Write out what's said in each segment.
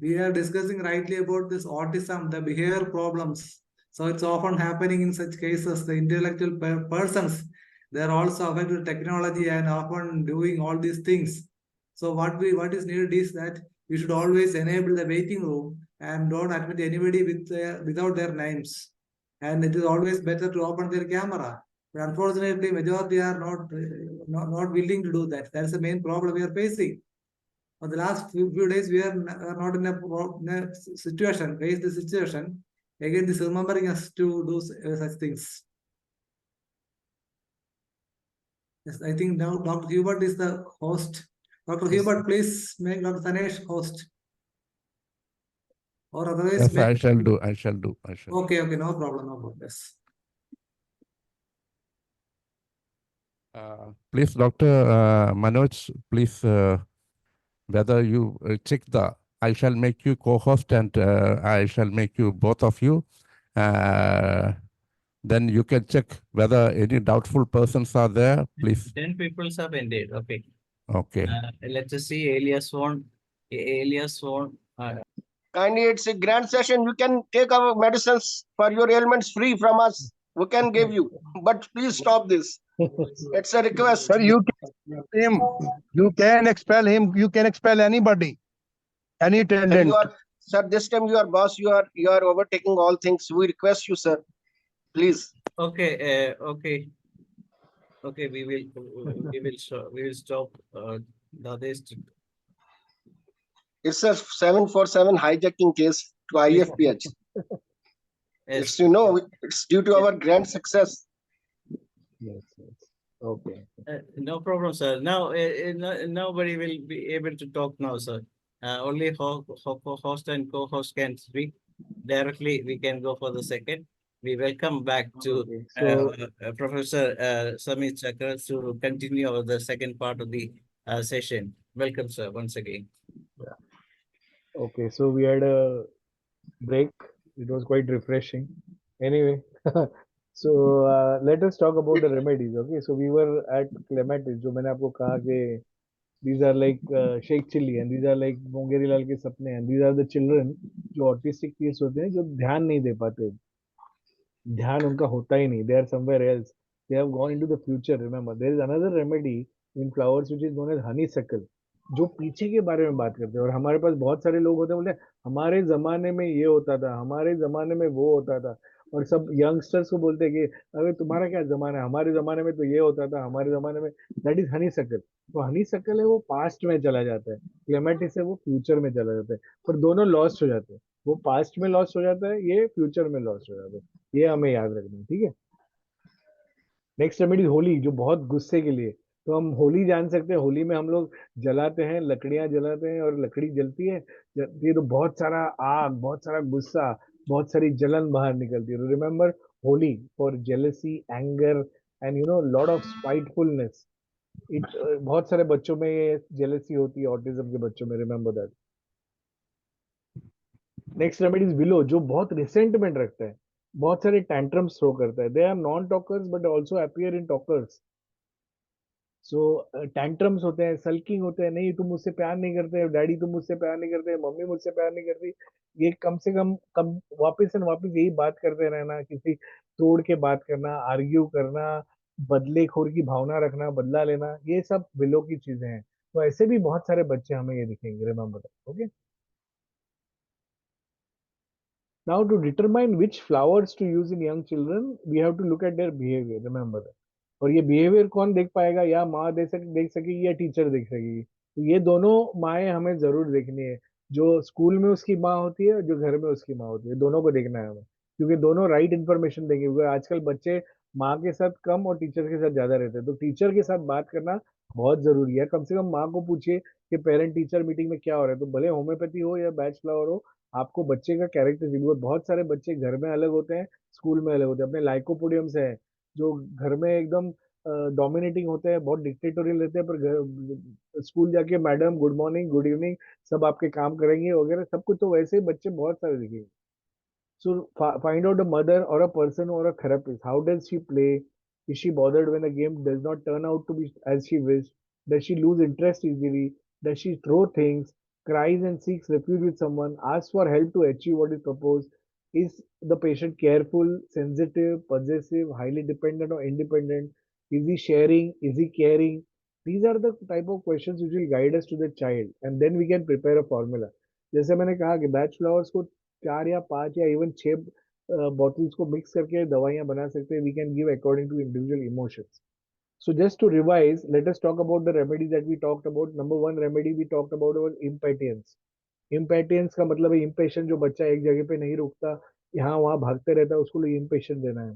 we are discussing rightly about this autism, the behavior problems. So it's often happening in such cases. The intellectual persons, they are also affected with technology and often doing all these things. So what is needed is that we should always enable the waiting room and don't admit anybody without their names. And it is always better to open their camera. But unfortunately, majority are not willing to do that. That's the main problem we are facing. For the last few days, we are not in a situation, face the situation. Again, this remembering us to do such things. Yes, I think now Dr. Hubert is the host. Dr. Hubert, please make Dr. Sanesh host. Or otherwise, yes, I shall do. I shall do. Okay, no problem, no problem. Yes. Please, Dr. Manoj, please, whether you check I shall make you co-host and I shall make you both of you. Then you can check whether any doubtful persons are there, please. 10 people have ended. Okay. Okay. Let us see. Elias won. Kindly, it's a grand session. You can take our medicines for your ailments free from us. We can give you, but please stop this. It's a request. Sir, you can him. You can expel him. You can expel anybody, any attendant. Sir, this time you are boss. You are overtaking all things. We request you, sir. Please. Okay. Okay. We will stop the others. It's a 747 hijacking case to IFPH. Yes. It's, it's due to our grand success. Yes. Okay. No problem, sir. Now, nobody will be able to talk now, sir. Only host and co-host can speak directly. We can go for the second. We welcome back to Professor SAMIR CHOKKAR to continue the second part of the session. Welcome, sir, once again. Yeah. Okay, so we had a break. It was quite refreshing. Anyway, so let us talk about the remedies. Okay, so we were at clematis. जो मैंने आपको कहा कि these are like Sheikh Chilli and these are like Mongeri Lal के सपने and these are the children जो autistic kids होते हैं जो ध्यान नहीं दे पाते, ध्यान उनका होता ही नहीं. They are somewhere else. They have gone into the future. Remember, there is another remedy in flowers which is known as honeysuckle. जो पीछे के बारे में बात करते हैं. और हमारे पास बहुत सारे लोग होते हैं बोलते हैं हमारे जमाने में ये होता था, हमारे जमाने में वो होता था, और सब यंगस्टर्स को बोलते हैं कि अरे तुम्हारा क्या जमाना है, हमारे जमाने में तो ये होता था, हमारे जमाने में. That is honeysuckle. तो हनीसकल है वो पास्ट में चला जाता है, क्लेमेटिस है वो फ्यूचर में चला जाता है, पर दोनों लॉस्ट हो जाते हैं. वो पास्ट में लॉस्ट हो जाता है, ये फ्यूचर में लॉस्ट हो जाता है. ये हमें याद रखना है, ठीक है. नेक्स्ट रेमेडी होली, जो बहुत गुस्से के लिए. तो हम होली जान सकते हैं, होली में हम लोग जलाते हैं, लकड़ियां जलाते हैं और लकड़ी जलती है तो बहुत सारा आग, बहुत सारा गुस्सा, बहुत सारी जलन बाहर निकलती है. Remember holly for jealousy, anger and lot of spitefulness. बहुत सारे बच्चों में ये जेलसी होती है, ऑटिज्म के बच्चों में. Remember that. Next remedy is willow, जो बहुत रिसेंटमेंट रखता है, बहुत सारे टैंट्रम्स थ्रो करता है. They are non talkers but also appear in talkers. So tantrums होते हैं, सल्किंग होते हैं, नहीं तुम मुझसे प्यार नहीं करते, डैडी तुम मुझसे प्यार नहीं करते, मम्मी मुझसे प्यार नहीं करती. ये कम से कम वापस एंड वापस यही बात करते रहना, किसी तोड़ के बात करना, आर्ग्यू करना, बदलेखोर की भावना रखना, बदला लेना, ये सब विलो की चीजें हैं. तो ऐसे भी बहुत सारे बच्चे हमें ये दिखेंगे. Remember that. Okay. Now, to determine which flowers to use in young children, we have to look at their behavior. Remember that. और ये बिहेवियर कौन देख पाएगा, या माँ देख सकेगी या टीचर देख सकेगी. तो ये दोनों माएँ हमें जरूर देखनी है. जो स्कूल में उसकी माँ होती है, जो घर में उसकी माँ होती है, दोनों को देखना है हमें, क्योंकि दोनों राइट इन्फॉर्मेशन देंगे. क्योंकि आजकल बच्चे माँ के साथ कम और टीचर के साथ ज्यादा रहते हैं. तो टीचर के साथ बात करना बहुत जरूरी है. कम से कम माँ को पूछिए कि पेरेंट टीचर मीटिंग में क्या हो रहा है. तो भले होम्योपैथी हो या बैच फ्लावर हो, आपको बच्चे का कैरेक्टर सीखो. बहुत सारे बच्चे घर में अलग होते हैं, स्कूल में अलग होते हैं. अपने लाइकोपोडियम से है जो घर में एकदम डोमिनेटिंग होते हैं, बहुत डिक्टेटोरियल रहते हैं, पर स्कूल जाके madam good morning good evening सब आपके काम करेंगे वगैरह सब कुछ. तो वैसे बच्चे बहुत सारे दिखेंगे. So find out a mother or a person or a therapist. How does she play? Is she bothered when a game does not turn out to be as she wished? Does she lose interest easily? Does she throw things? cries and seeks refuge with someone, asks for help to achieve what is proposed. Is the patient careful, sensitive, possessive, highly dependent or independent? Is he sharing? Is he caring? These are the type of questions which will guide us to the child, and then we can prepare a formula. जैसे मैंने कहा कि batch flowers को 4 या 5 या even 6 bottles को mix करके दवाइयाँ बना सकते हैं. We can give according to individual emotions. So just to revise, let us talk about the remedies that we talked about. Number one remedy we talked about was impatience. Impatience का मतलब है impatient, जो बच्चा एक जगह पे नहीं रुकता, यहाँ वहाँ भागते रहता है, उसको लिए impatient देना है.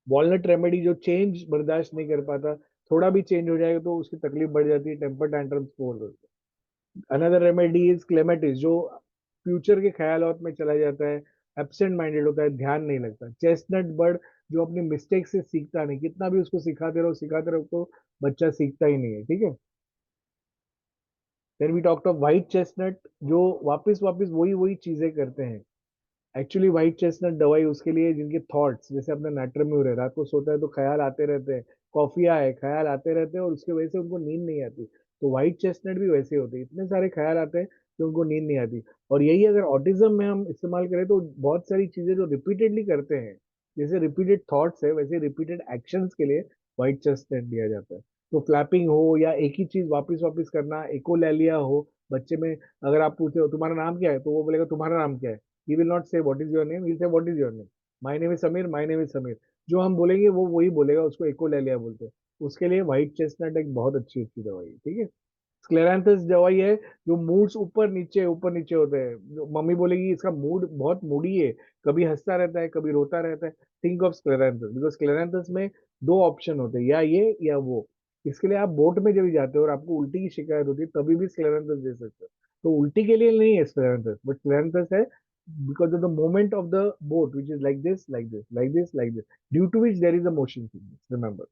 Walnut remedy जो change बर्दाश्त नहीं कर पाता, थोड़ा भी change हो जाएगा तो उसकी तकलीफ बढ़ जाती है, temper tantrums बोल रहे हैं. Another remedy is clematis, जो फ्यूचर के ख्यालात में चला जाता है, एब्सेंट माइंडेड होता है, ध्यान नहीं लगता. चेस्टनट बर्ड जो अपनी मिस्टेक से सीखता नहीं, कितना भी उसको सिखाते रहो तो बच्चा सीखता ही नहीं है. ठीक है. Then we talked of white chestnut, जो वापस वही चीजें करते हैं. एक्चुअली व्हाइट चेस्टनट दवाई उसके लिए जिनके थॉट्स, जैसे अपना नाट्रम्यूर है, रात को सोता है तो ख्याल आते रहते हैं, कॉफिया है, ख्याल आते रहते हैं और उसकी वजह से उनको नींद नहीं आती. तो व्हाइट चेस्टनट भी वैसे होते हैं, इतने सारे ख्याल आते हैं कि उनको नींद नहीं आती. और यही अगर ऑटिज्म में हम इस्तेमाल करें तो बहुत सारी चीजें जो रिपीटेडली करते हैं, जैसे रिपीटेड थॉट्स है वैसे रिपीटेड एक्शंस के लिए व्हाइट चेस्टनट दिया जाता है. तो फ्लैपिंग हो या एक ही चीज वापस करना, एकोलैलिया हो बच्चे में, अगर आप पूछते हो तुम्हारा नाम क्या है तो वो बोलेगा तुम्हारा नाम क्या है. He will not say what is your name, he will say what is your name. My name is Samir, my name is Samir. जो हम बोलेंगे वो वही बोलेगा, उसको एकोलैलिया बोलते हैं. उसके लिए व्हाइट चेस्टनट एक बहुत अच्छी दवाई है. ठीक है. स्क्लेरेंथस दवाई है जो मूड्स ऊपर नीचे होते हैं. जो मम्मी बोलेगी इसका मूड बहुत मूडी है, कभी हंसता रहता है, कभी रोता रहता है. थिंक ऑफ स्क्लेरेंथस, बिकॉज स्क्लेरेंथस में 2 ऑप्शन होते हैं, या ये या वो. इसके लिए आप बोट में जब जाते हो और आपको उल्टी की शिकायत होती है तभी भी स्क्लेरेंथस दे सकते हो. तो उल्टी के लिए नहीं है स्क्लेरेंथस, बट स्क्लेरेंथस है because of the movement of the boat, which is like this, due to which there is a motion sickness, remember.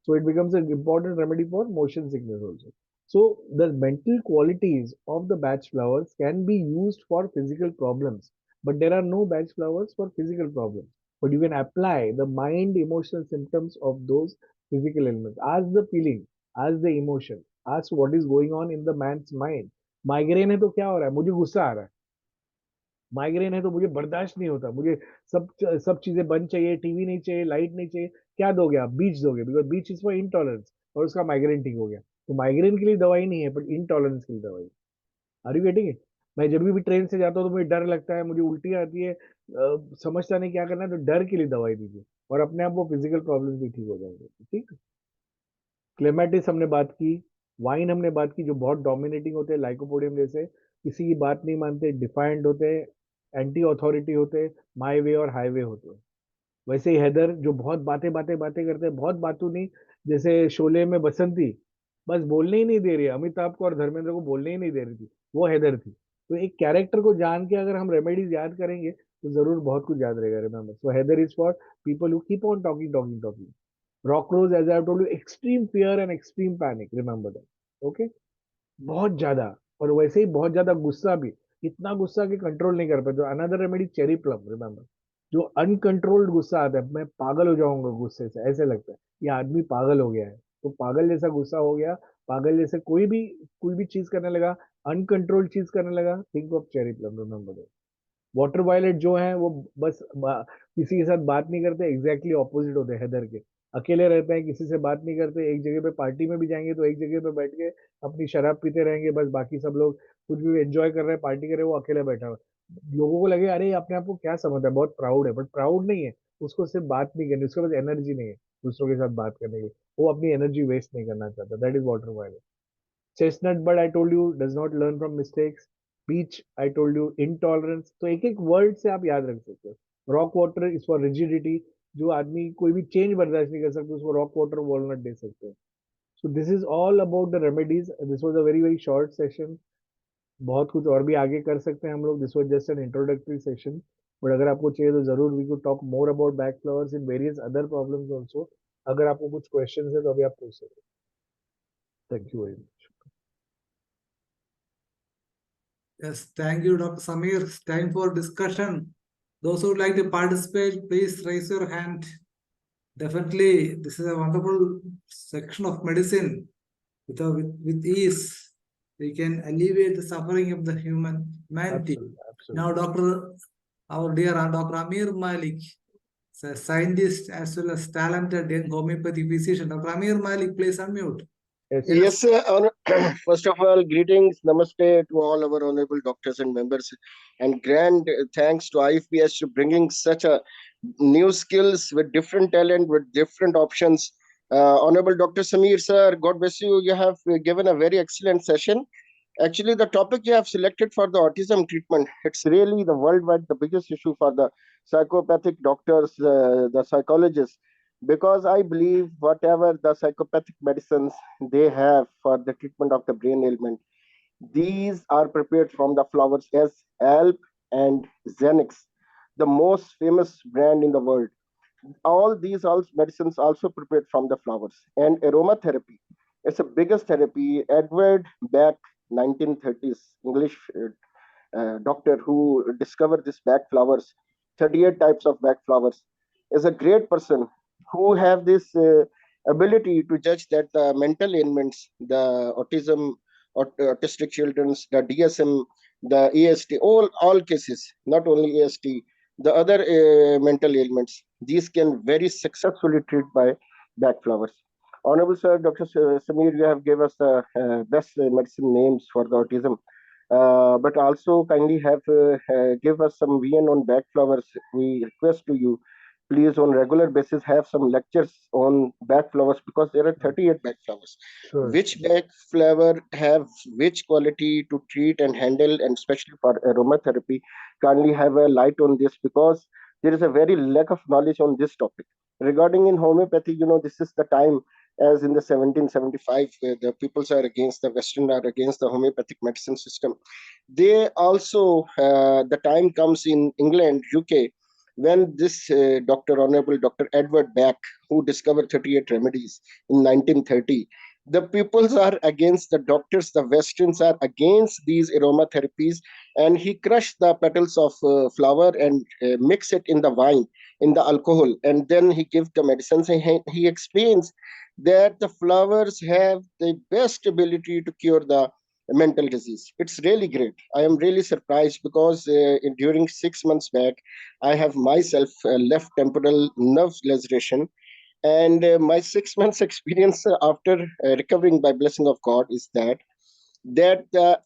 So it becomes an important remedy for motion sickness also. So the mental qualities of the batch flowers can be used for physical problems, but there are no batch flowers for physical problems. But you can apply the mind emotional symptoms of those physical ailments. Ask the feeling, ask the emotion, ask what is going on in the man's mind. Migraine है तो क्या हो रहा है, मुझे गुस्सा आ रहा है. माइग्रेन है तो मुझे बर्दाश्त नहीं होता, मुझे सब चीजें बंद चाहिए, टीवी नहीं चाहिए, लाइट नहीं चाहिए. क्या दोगे आप? बीच दोगे, because beach is for intolerance, और उसका माइग्रेन ठीक हो गया. तो माइग्रेन के लिए दवाई नहीं है, बट इंटॉलरेंस के लिए दवाई. Are you getting it? मैं जब भी ट्रेन से जाता हूँ तो मुझे डर लगता है, मुझे उल्टी आती है, समझता नहीं क्या करना है, तो डर के लिए दवाई दीजिए और अपने आप वो फिजिकल प्रॉब्लम भी ठीक हो जाएंगे. ठीक. क्लेमेटिस हमने बात की, वाइन हमने बात की, जो बहुत डोमिनेटिंग होते हैं, लाइकोपोडियम जैसे, किसी की बात नहीं मानते, डिफाइंड होते हैं, एंटी अथॉरिटी होते हैं, माई वे और हाईवे होते हैं. वैसे ही हैदर जो बहुत बातें करते हैं, बहुत बातों नहीं, जैसे शोले में बसंती बस बोलने ही नहीं दे रही है, अमिताभ को और धर्मेंद्र को बोलने ही नहीं दे रही थी, वो हैदर थी. तो एक कैरेक्टर को जान के अगर हम रेमेडीज याद करेंगे तो जरूर बहुत कुछ याद रहेगा. Remember, so heather is for people who keep on talking. Rockrose, as I have told you, extreme fear and extreme panic. Remember that. Okay? बहुत ज्यादा, और वैसे ही बहुत ज्यादा गुस्सा भी, इतना गुस्सा कि कंट्रोल नहीं कर पाते. Another remedy cherry plum. Remember, जो अनकंट्रोल्ड गुस्सा आता है, मैं पागल हो जाऊंगा गुस्से से, ऐसे लगता है ये आदमी पागल हो गया है, तो पागल जैसा गुस्सा हो गया, पागल जैसे कोई भी चीज करने लगा, अनकंट्रोल्ड चीज करने लगा, think of cherry plum. Remember that. Water violet जो है वो बस किसी के साथ बात नहीं करते, एग्जैक्टली ऑपोजिट होते हैं हैदर के. अकेले रहते हैं, किसी से बात नहीं करते, एक जगह पे पार्टी में भी जाएंगे तो एक जगह पे बैठ के अपनी शराब पीते रहेंगे, बस बाकी सब लोग कुछ भी एंजॉय कर रहे हैं, पार्टी कर रहे हैं, वो अकेले बैठा हुआ. लोगों को लगे अरे ये अपने आप को क्या समझता है, बहुत प्राउड है, बट प्राउड नहीं है, उसको सिर्फ बात नहीं करनी, उसके पास एनर्जी नहीं है दूसरों के साथ बात करने की, वो अपनी एनर्जी वेस्ट नहीं करना चाहता. That is water violet. Chestnut bud, I told you, does not learn from mistakes. Peach, I told you, intolerance. तो एक एक वर्ड से आप याद रख सकते हो. Rock water is for rigidity, जो आदमी कोई भी चेंज बर्दाश्त नहीं कर सकते उसको रॉक वाटर वॉलनट दे सकते हैं. So this is all about the remedies. This was a very short session. बहुत कुछ और भी आगे कर सकते हैं हम लोग. This was just an introductory session, but अगर आपको चाहिए तो जरूर we could talk more about Bach flowers in various other problems also. अगर आपको कुछ क्वेश्चन है तो अभी आप पूछ सकते हैं. Thank you very much. Yes, thank you, Dr. Samir. It's time for discussion. Those who would like to participate, please raise your hand. Definitely, this is a wonderful section of medicine with ease. we can alleviate the suffering of the humanity. Absolutely. Now, our dear Dr. Amir Malik, a scientist as well as talented young homeopathy physician. Dr. Amir Malik, please unmute. Yes, sir. First of all, greetings, namaste to all our honorable doctors and members, and grand thanks to IFPH for bringing such a new skills with different talent, with different options. Honorable Dr. Samir, sir, God bless you. You have given a very excellent session. Actually, the topic you have selected for the autism treatment, it's really the worldwide, the biggest issue for the psychopathic doctors, the psychologists, because I believe whatever the psychopathic medicines they have for the treatment of the brain ailment, these are prepared from the flowers as Alp and Xenix, the most famous brand in the world. All these medicines also prepared from the flowers. And aromatherapy, it's the biggest therapy. Edward Bach, 1930s English doctor who discovered this Bach flowers, 38 types of Bach flowers, is a great person who have this ability to judge that the mental ailments, the autism, autistic children's, the DSM, the AST, all cases, not only AST, the other mental ailments, these can very successfully treat by Bach flowers. Honorable Sir, Dr. Samir, you have gave us the best medicine names for the autism. But also kindly have give us some VN on Bach flowers. We request to you, please on regular basis have some lectures on Bach flowers, because there are 38 Bach flowers. Sure. Which Bach flower have which quality to treat and handle, and especially for aromatherapy, kindly have a light on this, because there is a very lack of knowledge on this topic. Regarding in homeopathy, this is the time, as in the 1775, where the peoples are against the Western, are against the homeopathic medicine system. They also, the time comes in England, UK, when this Honorable Dr. Edward Bach, who discovered 38 remedies in 1930, the peoples are against the doctors, the Westerns are against these aromatherapies, and he crushed the petals of flower and mix it in the wine, in the alcohol, and then he gives the medicines, and he explains that the flowers have the best ability to cure the mental disease. It's really great. I am really surprised, because during 6 months back, I have myself left temporal nerve laceration, and my 6 months experience after recovering by blessing of God is that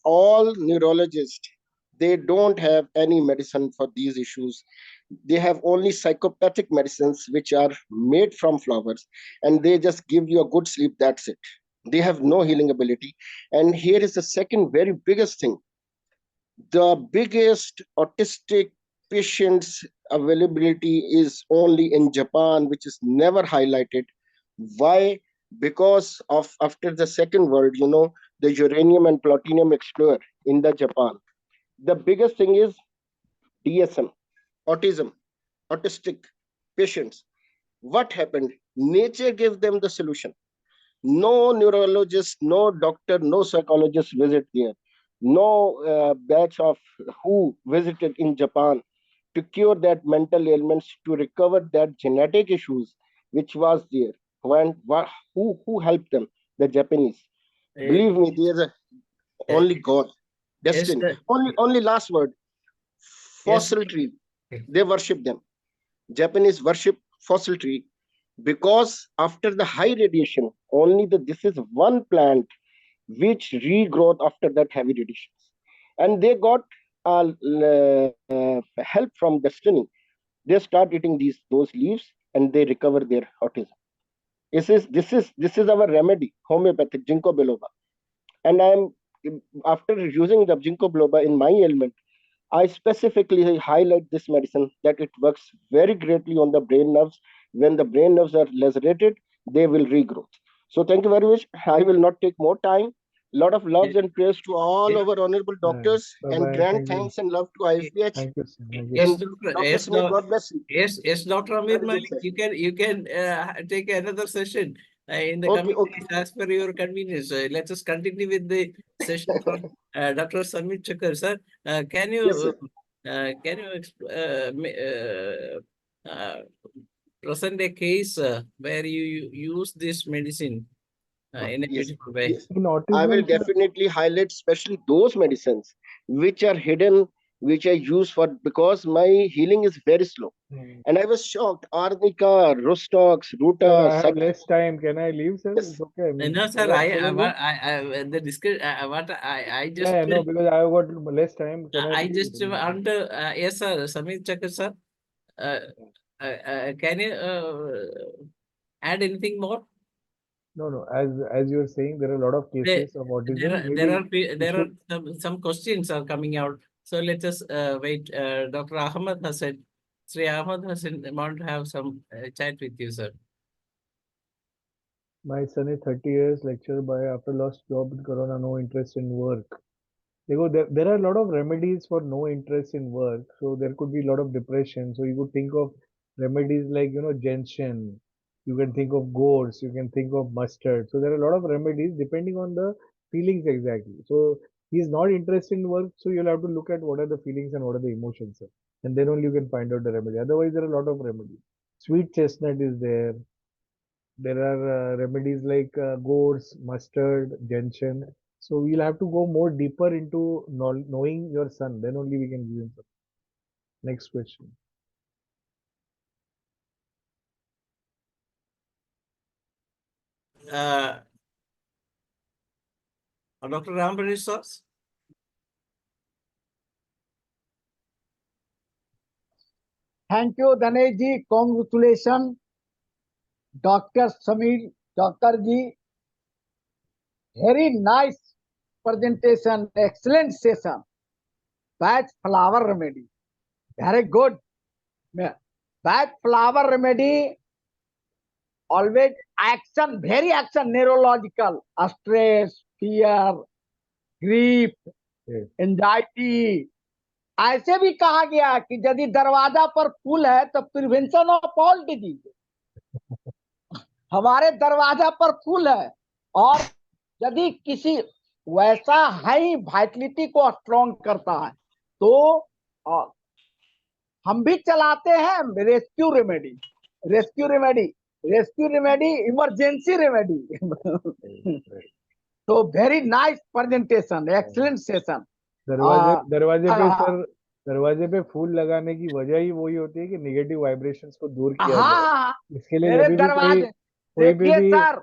all neurologists, they don't have any medicine for these issues. They have only psychopathic medicines which are made from flowers, and they just give you a good sleep, that's it. They have no healing ability. And here is the second very biggest thing: the biggest autistic patients availability is only in Japan, which is never highlighted. Why? Because of after the Second World, the uranium and plutonium explorer in the Japan. The biggest thing is DSM, autism, autistic patients. What happened? Nature gave them the solution. No neurologist, no doctor, no psychologist visit there. No batch of who visited in Japan to cure that mental ailments, to recover that genetic issues which was there. Who helped them? The Japanese. Believe me, there's only God, Yes, destiny. sir. Only last word. Yes. Fossil tree. They worship them. Japanese worship fossil tree, because after the high radiation, this is one plant which regrowth after that heavy radiations, and they got help from destiny. They start eating those leaves, and they recover their autism. This is our remedy, homeopathic ginkgo biloba. And after using the ginkgo biloba in my ailment, I specifically highlight this medicine that it works very greatly on the brain nerves. When the brain nerves are lacerated, they will regrow. So thank you very much. I will not take more time. Lot of loves and prayers to all our honorable doctors, Bye-bye. and grand Thank you. thanks and love to IFPH. Thank you, sir. Thank you. Yes, And Doctor. Dr. Yes, Smith, God bless you. yes, Dr. Amir Very good Malik, session. you can take another session in the coming days as per your convenience. Let us continue with the session from Dr. SAMIR CHAUKKAR, sir. Can you Yes, sir. present a case where you use this medicine in a Yes. beautiful way. Yes. In I autism, will sir, definitely highlight especially those medicines which are hidden, which I use for because my healing is very slow. And I was shocked. Arnica, Rostox, sir, Ruta, I have less time. Can I leave, sir? Yes. It's okay. I mean, No, sir. shall I go? The discuss. What I just Yeah, no, felt. because I have got less time. Can I I leave? just want to. Yes, sir. Samir Chakkar, sir. Can you add anything more? No, no. As you were saying, there are a lot of There, cases of autism. Maybe we there are should. some questions are coming out. So let us wait. Dr. Ahmed Hassan, Sri Ahmed Hassan, want to have some chat with you, sir. My son is 30 years, lecturer by after lost job in Corona, no interest in work. There are a lot of remedies for no interest in work. So there could be a lot of depression. So you could think of remedies like, gentian. You can think of gourds. You can think of mustard. So there are a lot of remedies depending on the feelings exactly. So he's not interested in work. So you'll have to look at what are the feelings and what are the emotions, sir. And then only you can find out the remedy. Otherwise, there are a lot of remedies. Sweet chestnut is there. There are remedies like gourds, mustard, gentian. So we'll have to go more deeper into knowing your son. Then only we can give him some. Next question. Dr. Rambari, sir. Thank you, Danesh ji. Congratulations, Dr. SAMIR CHAUKKAR ji. Very nice presentation, excellent session. BACH flower remedy. Very good. BACH flower remedy, always action, very action, neurological, stress, fear, grief, Yes. Anxiety. ऐसे भी कहा गया है कि यदि दरवाजा पर फूल है तो प्रिवेंशन ऑफ ऑल डिजीज. हमारे दरवाजा पर फूल है और यदि किसी वैसा हाई वाइटलिटी को स्ट्रॉन्ग करता है तो हम भी चलाते हैं rescue remedy. Rescue remedy, rescue remedy, emergency remedy. तो very nice presentation, excellent session. दरवाजे पे फूल लगाने की वजह ही वही होती है कि नेगेटिव वाइब्रेशंस को दूर किया जाए. हाँ, इसके लिए मेरे जब भी दरवाजे कोई भी देखिए सर,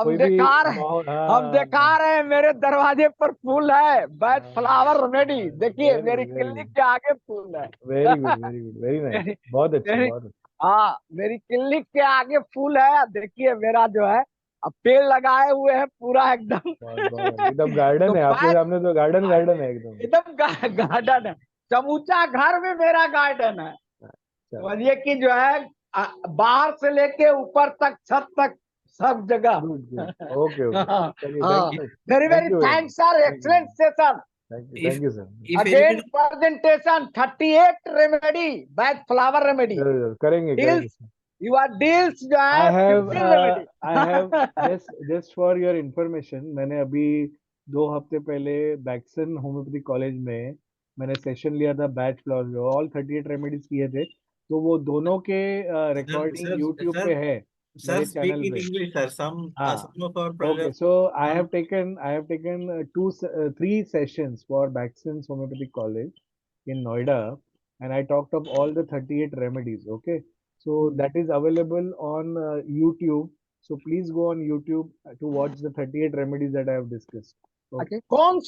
कोई भी हम दिखा रहे हैं मेरे दरवाजे पर फूल है. बैच फ्लावर रेमेडी, देखिए मेरी क्लिनिक के आगे फूल है. Very good, very good, very nice. बहुत अच्छा, बहुत अच्छा. हाँ, मेरी क्लिनिक के आगे फूल है. देखिए मेरा जो है अब पेड़ लगाए हुए हैं पूरा एकदम. एकदम गार्डन है आपके सामने. तो गार्डन है एकदम गार्डन है. समूचा घर में मेरा गार्डन है. समझिए कि जो है बाहर से लेके ऊपर तक, छत तक, सब जगह. Okay. Very very thanks sir, excellent session. Thank you, sir. Again presentation 38 remedy, BACH flower remedy. करेंगे. Your deals जो है I have just for your information, मैंने अभी 2 हफ्ते पहले बैक्सन होम्योपैथी कॉलेज में मैंने सेशन लिया था बैच फ्लावर. ऑल 38 रेमेडीज किए थे. तो वो दोनों के रिकॉर्डिंग यूट्यूब पे है मेरे चैनल पे. English, sir. Some of our Okay, so I have taken 3 sessions for Baxton's Homeopathic College in Noida, and I talked of all the 38 remedies. Okay, so that is available on YouTube. So please go on YouTube to watch the 38 remedies that I have discussed. Okay. कौन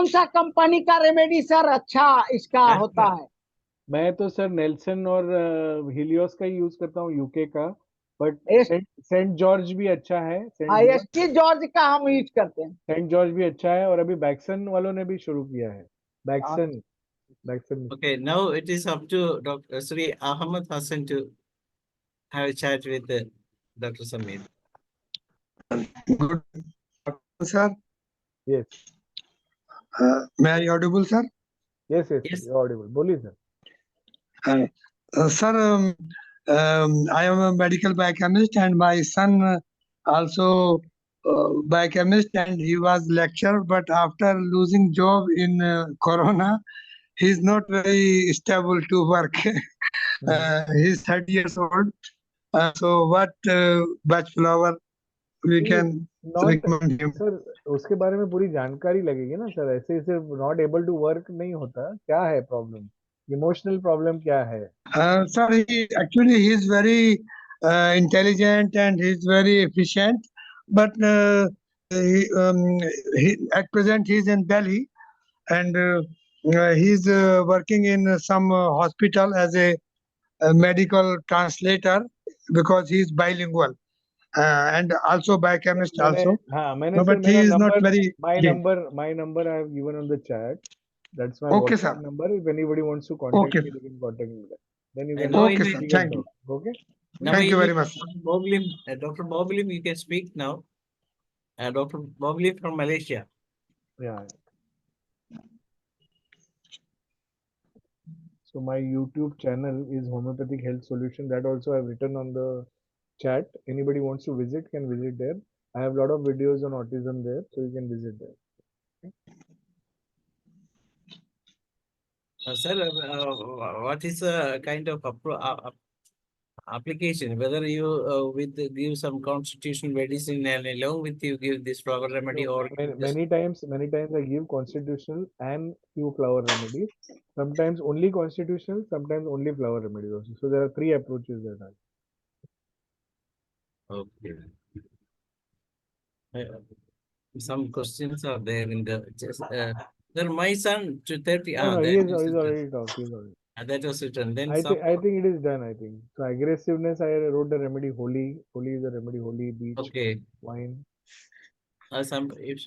सा company का remedy sir अच्छा इसका होता है? मैं तो sir Nelson और हिलियोस का ही यूज करता हूँ, यूके का. बट सेंट जॉर्ज भी अच्छा है. सेंट जॉर्ज का हम यूज करते हैं. सेंट जॉर्ज भी अच्छा है. और अभी बैक्सन वालों ने भी शुरू किया है. बैक्सन. Okay, now it is up to Dr. Sri Ahmed Hassan to have a chat with Dr. Samir. Good, sir. Yes. May I audible, sir? Yes, you're audible. बोलिए sir. Sir, I am a medical biochemist and my son also biochemist, and he was lecturer, but after losing job in Corona, he's not very stable to work. He's 30 years old. So what batch flower we See, can not recommend him. Sir उसके बारे में पूरी जानकारी लगेगी ना sir, ऐसे सिर्फ not able to work नहीं होता, क्या है प्रॉब्लम, इमोशनल प्रॉब्लम क्या है? Sir, he is very intelligent and he is very efficient, but he, at present he is in Delhi and he is working in some hospital as a medical translator because he is bilingual and also biochemist also. हाँ मैंने No, sir but he मेरा is not number, very keen. my number I have given on the chat. That's my Okay, WhatsApp sir. number. If anybody wants to contact Okay. me, they can contact me there. Then you can now Okay, in sir. we can Thank you. talk. Okay. Now Thank you in very much. Dr. Boblim, you can speak now. Dr. Boblim from Malaysia. Yeah. So my YouTube channel is Homeopathic Health Solution. That also I've written on the chat. Anybody wants to visit can visit there. I have a lot of videos on autism there, so you can visit there. Sir, what is a kind of application? Whether you give some constitutional medicine and along with you give this flower remedy, No, or many times I give constitutional and few flower remedies. Sometimes only constitutional, sometimes only flower remedies also. So there are 3 approaches that I. okay. Some questions are there in the just. Sir, my son to 30. No, That he's is written. already talked. He's already. That was written. Then I some. think it is done. I think so. Aggressiveness. I wrote the remedy holy. Holy is a remedy. Holy beach, Okay. wine. Some. If,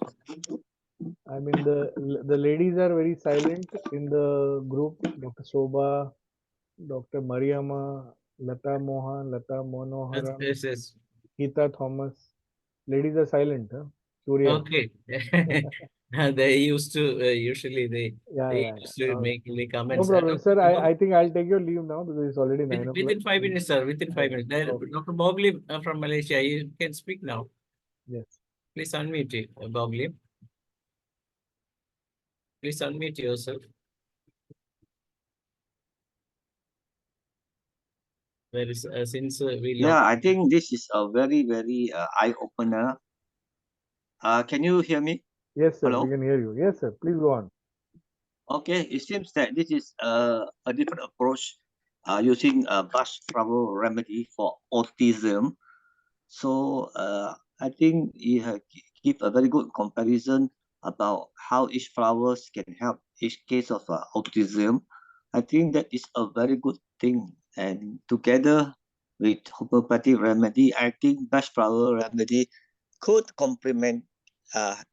I mean the ladies are very silent in the group. Dr. Shobha, Dr. Mariama, Lata Mohan, Lata Monoharan, yes. Geeta Thomas. Ladies are silent. Huh? Surya. Okay. They used to usually they Yeah. used to make No comments. problem, sir. I think I'll take your leave now because it's already 9 o'clock. Within 5 minutes, sir. Within 5 minutes. Okay. Dr. Bobli from Malaysia, you can speak now. Yes. Please unmute it, Bobli. Please unmute yourself. There is since we Yeah, I think this is a very, very eye opener. Can you hear me? Yes, sir. Hello? We can hear you. Yes, sir. Please go on. Okay, it seems that this is a different approach using a BACH flower remedy for autism. So I think you give a very good comparison about how each flowers can help each case of autism. I think that is a very good thing. And together with homeopathic remedy, I think BACH flower remedy could complement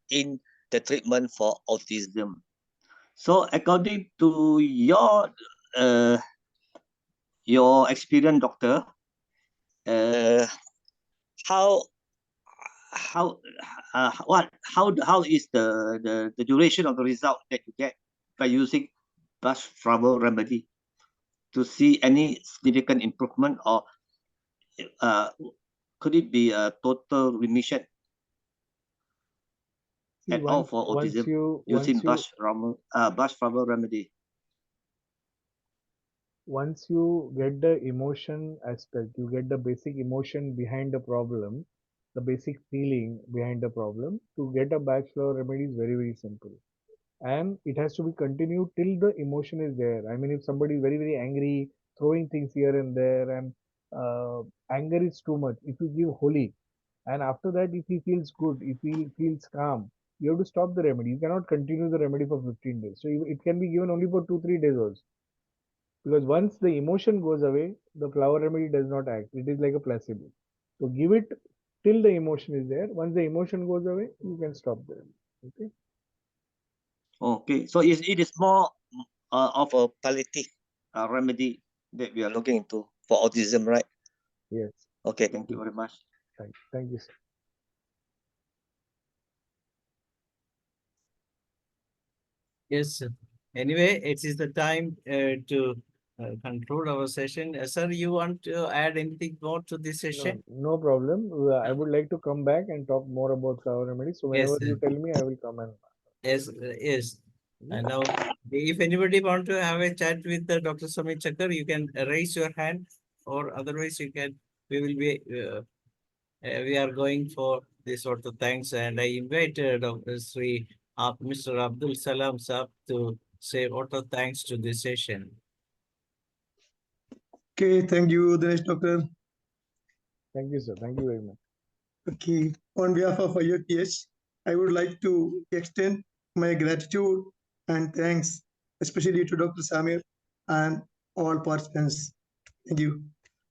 in the treatment for autism. So according to your experience, doctor, how how is the duration of the result that you get by using BACH flower remedy to see any significant improvement, or could it be a total remission See, at all for autism using BACH flower remedy? Once you get the emotion aspect, you get the basic emotion behind the problem, the basic feeling behind the problem. To get a BACH flower remedy is very, very simple. And it has to be continued till the emotion is there. I mean, if somebody is very, very angry, throwing things here and there, and anger is too much, if you give holy, and after that, if he feels good, if he feels calm, you have to stop the remedy. You cannot continue the remedy for 15 days. So it can be given only for 2-3 days also. Because once the emotion goes away, the flower remedy does not act. It is like a placebo. So give it till the emotion is there. Once the emotion goes away, you can stop the remedy. Okay. Okay, so it is more of a palliative remedy that we are looking into for autism, right? Yes. Okay, thank you very much. Thank you, sir. Yes, sir. Anyway, it is the time to conclude our session. Sir, you want to add anything more to this session? No problem. I would like to come back and talk more about flower remedy. So whenever Yes, you tell me, I will come and. Yes. And now, if anybody want to have a chat with Dr. SAMIR CHAUKKAR, you can raise your hand, or otherwise you can. We will be. We are going for this sort of thanks, and I invited Mr. Abdul Salam Saab to say vote of thanks to this session. Okay, thank you, Dinesh Doctor. Thank you, sir. Thank you very much. Okay, on behalf of IFPH, I would like to extend my gratitude and thanks, especially to Dr. Samir and all participants. Thank you.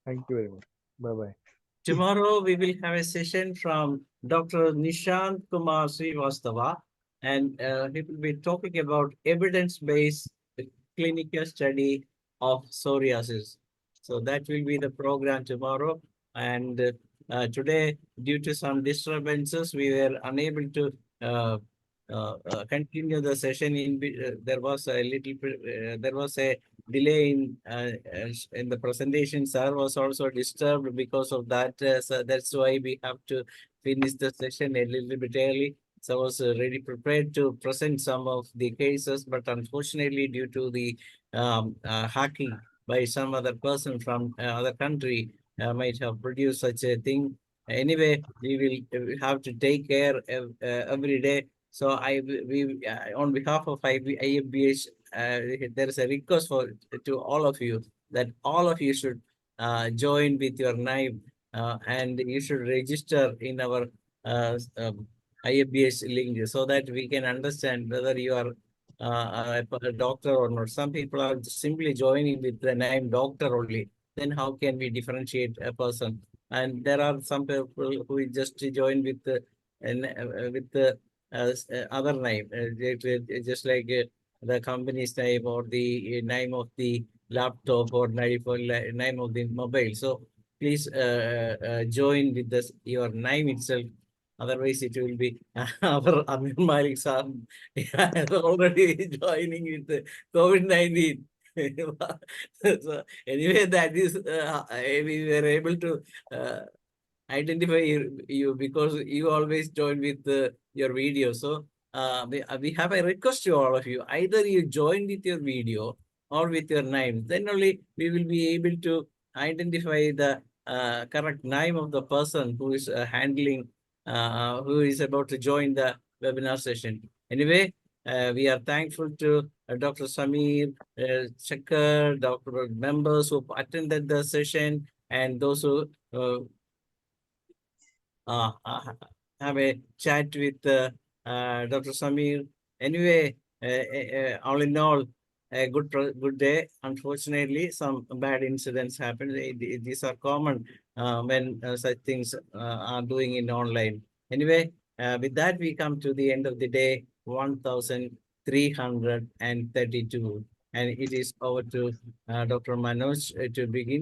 Thank you very much. Bye-bye. Tomorrow we will have a session from Dr. Nishant Kumar Srivastava, and he will be talking about evidence-based clinical study of psoriasis. So that will be the program tomorrow. And today, due to some disturbances, we were unable to continue the session. There was a delay in the presentation. Sir was also disturbed because of that. So that's why we have to finish the session a little bit early. So I was ready prepared to present some of the cases, but unfortunately, due to the hacking by some other person from other country, might have produced such a thing. Anyway, we will have to take care every day. So on behalf of IFBH, there is a request to all of you that all of you should join with your name and you should register in our IFBH link so that we can understand whether you are a doctor or not. Some people are simply joining with the name doctor only. Then how can we differentiate a person? And there are some people who just join with the other name, just like the company's name or the name of the laptop or name of the mobile. So please join with your name itself. Otherwise, it will be our Amir Malik sir already joining with the COVID-19. So anyway, that is we were able to identify you because you always join with your video. So we have a request to all of you. Either you join with your video or with your name. Then only we will be able to identify the correct name of the person who is handling, who is about to join the webinar session. Anyway, we are thankful to Dr. Samir Chaukkar, Dr. members who attended the session, and those who have a chat with Dr. Samir. Anyway, all in all, a good day. Unfortunately, some bad incidents happened. These are common when such things are doing in online. Anyway, with that, we come to the end of the day, 1332. And it is over to Dr. Manoj to begin.